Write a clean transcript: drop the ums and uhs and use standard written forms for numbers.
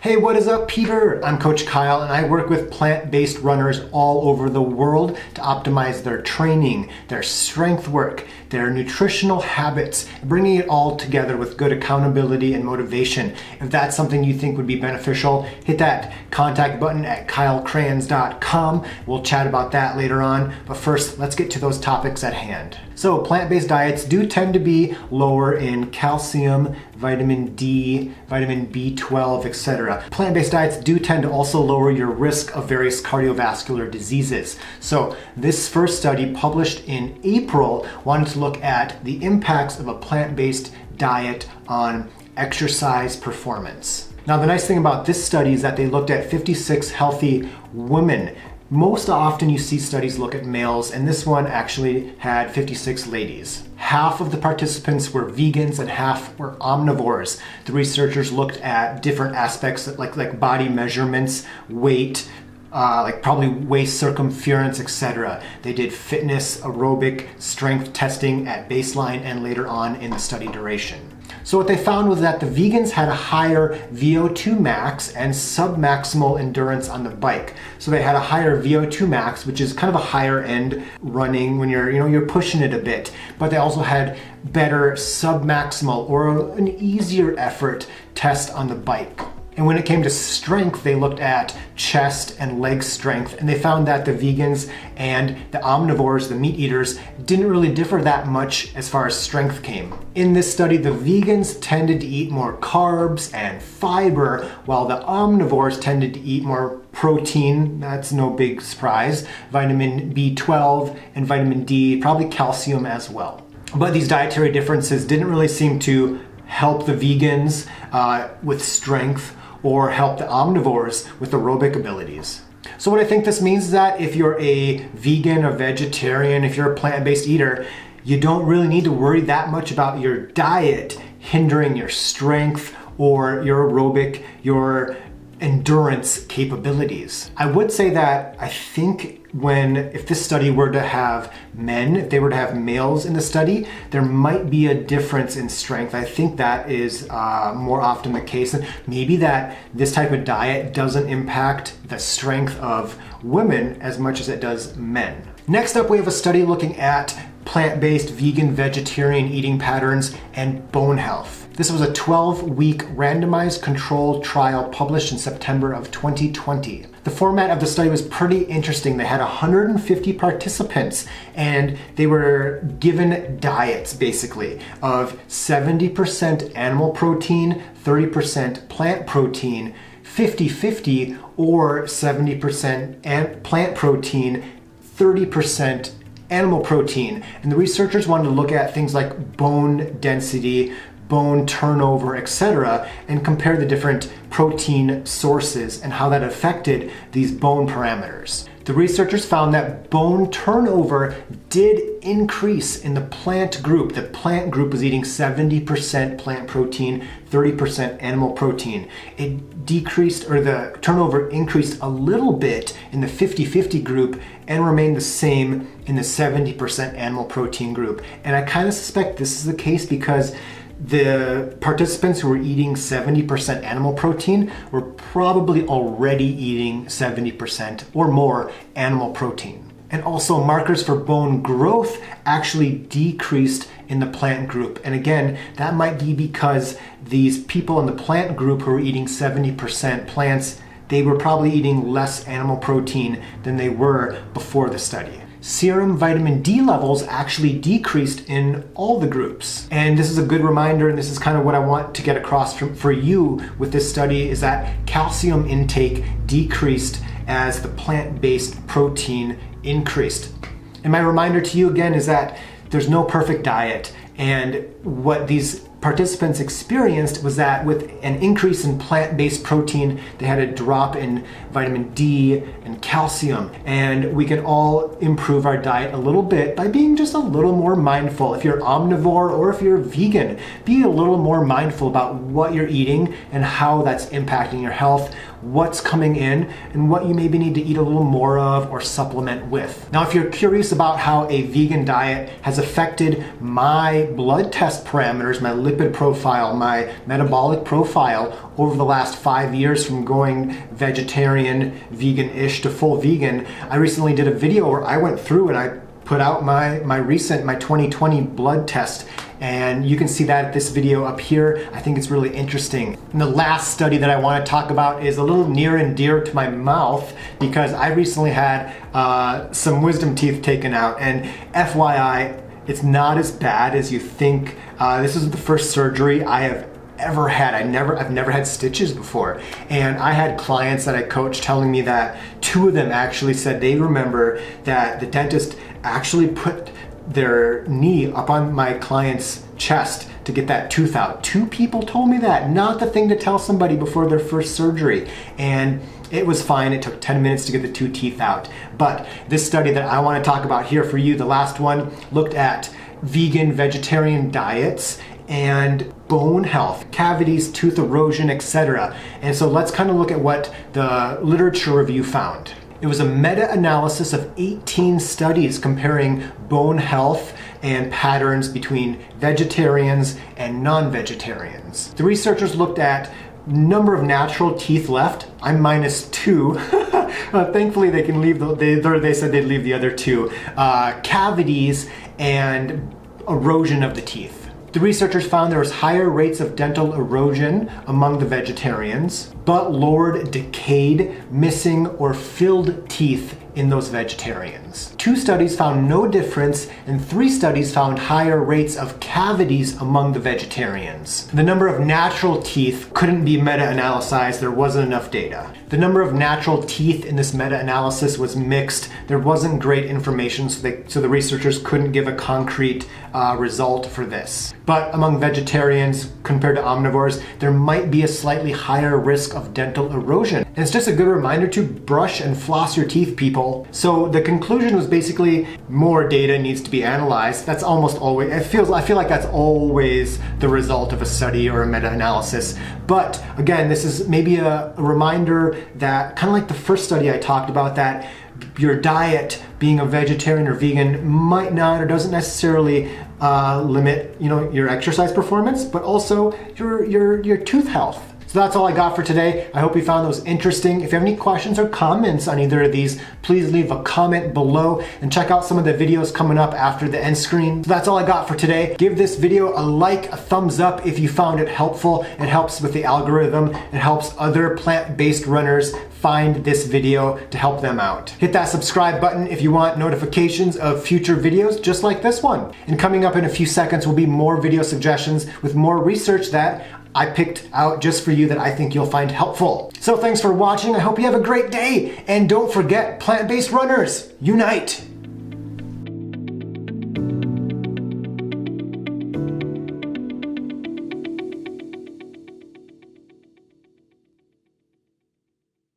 Hey, what is up, Peter? I'm Coach Kyle, and I work with plant-based runners all over the world to optimize their training, their strength work, their nutritional habits, bringing it all together with good accountability and motivation. If that's something you think would be beneficial, hit that contact button at kylecrayons.com. We'll chat about that later on, but first, let's get to those topics at hand. So plant-based diets do tend to be lower in calcium, vitamin D, vitamin B12, etc. Plant-based diets do tend to also lower your risk of various cardiovascular diseases. So this first study, published in April, wanted to look at the impacts of a plant-based diet on exercise performance. Now, the nice thing about this study is that they looked at 56 healthy women. Most often you see studies look at males, and this one actually had 56 ladies. Half of the participants were vegans and half were omnivores. The researchers looked at different aspects like body measurements, weight, like probably waist circumference, etc. They did fitness, aerobic, strength testing at baseline and later on in the study duration. So what they found was that the vegans had a higher VO2 max and submaximal endurance on the bike. So they had a higher VO2 max, which is kind of a higher end running when you're pushing it a bit. But they also had better submaximal or an easier effort test on the bike. And when it came to strength, they looked at chest and leg strength, and they found that the vegans and the omnivores, the meat eaters, didn't really differ that much as far as strength came. In this study, the vegans tended to eat more carbs and fiber, while the omnivores tended to eat more protein. That's no big surprise. Vitamin B12 and vitamin D, probably calcium as well. But these dietary differences didn't really seem to help the vegans with strength or help the omnivores with aerobic abilities. So what I think this means is that if you're a vegan, a vegetarian, if you're a plant-based eater, you don't really need to worry that much about your diet hindering your strength or your aerobic, your endurance capabilities. I would say that I think if this study were to have men, if they were to have males in the study, there might be a difference in strength. I think that is more often the case. And maybe that this type of diet doesn't impact the strength of women as much as it does men. Next up, we have a study looking at plant-based, vegan, vegetarian eating patterns and bone health. This was a 12-week randomized controlled trial published in September of 2020. The format of the study was pretty interesting. They had 150 participants, and they were given diets basically of 70% animal protein, 30% plant protein, 50-50, or 70% plant protein, 30% animal protein. And the researchers wanted to look at things like bone density, bone turnover, etc., and compare the different protein sources and how that affected these bone parameters. The researchers found that bone turnover did increase in the plant group. The plant group was eating 70% plant protein, 30% animal protein. It decreased, or the turnover increased a little bit in the 50-50 group and remained the same in the 70% animal protein group. And I kind of suspect this is the case because the participants who were eating 70% animal protein were probably already eating 70% or more animal protein. And also markers for bone growth actually decreased in the plant group. And again, that might be because these people in the plant group who were eating 70% plants, they were probably eating less animal protein than they were before the study. Serum vitamin D levels actually decreased in all the groups. And this is a good reminder, and this is kind of what I want to get across for you with this study, is that calcium intake decreased as the plant-based protein increased. And my reminder to you again is that there's no perfect diet, and what these participants experienced was that with an increase in plant-based protein, they had a drop in vitamin D and calcium. And we can all improve our diet a little bit by being just a little more mindful. If you're omnivore or if you're vegan, be a little more mindful about what you're eating and how that's impacting your health, what's coming in, and what you maybe need to eat a little more of or supplement with. Now, if you're curious about how a vegan diet has affected my blood test parameters, my lipid lipid profile, my metabolic profile over the last 5 years from going vegetarian, vegan-ish to full vegan. I recently did a video where I went through and I put out my 2020 blood test, and you can see that this video up here. I think it's really interesting. And the last study that I want to talk about is a little near and dear to my mouth because I recently had some wisdom teeth taken out, and FYI, it's not as bad as you think. This is the first surgery I have ever had. I've never had stitches before. And I had clients that I coached telling me that 2 of them actually said they remember that the dentist actually put their knee up on my client's chest to get that tooth out. 2 people told me that, not the thing to tell somebody before their first surgery. And it was fine. It took 10 minutes to get the 2 teeth out. But this study that I want to talk about here for you, the last one, looked at vegan, vegetarian diets and bone health, cavities, tooth erosion, etc. And so let's kind of look at what the literature review found. It was a meta-analysis of 18 studies comparing bone health and patterns between vegetarians and non-vegetarians. The researchers looked at number of natural teeth left. I'm -2. Thankfully, they can leave they said they'd leave the other 2. Cavities and erosion of the teeth. The researchers found there was higher rates of dental erosion among the vegetarians, but lowered decayed, missing, or filled teeth in those vegetarians. 2 studies found no difference, and 3 studies found higher rates of cavities among the vegetarians. The number of natural teeth couldn't be meta-analyzed. There wasn't enough data. The number of natural teeth in this meta-analysis was mixed. There wasn't great information, so the researchers couldn't give a concrete result for this. But among vegetarians compared to omnivores, there might be a slightly higher risk of dental erosion. And it's just a good reminder to brush and floss your teeth, people. So the conclusion was basically more data needs to be analyzed. That's almost always, I feel like that's always the result of a study or a meta-analysis. But again, this is maybe a reminder that, kind of like the first study I talked about, that your diet, being a vegetarian or vegan, might not or doesn't necessarily limit, your exercise performance, but also your tooth health. So that's all I got for today. I hope you found those interesting. If you have any questions or comments on either of these, please leave a comment below and check out some of the videos coming up after the end screen. So that's all I got for today. Give this video a like, a thumbs up if you found it helpful. It helps with the algorithm. It helps other plant-based runners find this video to help them out. Hit that subscribe button if you want notifications of future videos just like this one. And coming up in a few seconds will be more video suggestions with more research that I picked out just for you that I think you'll find helpful. So thanks for watching. I hope you have a great day. And don't forget, plant-based runners, unite!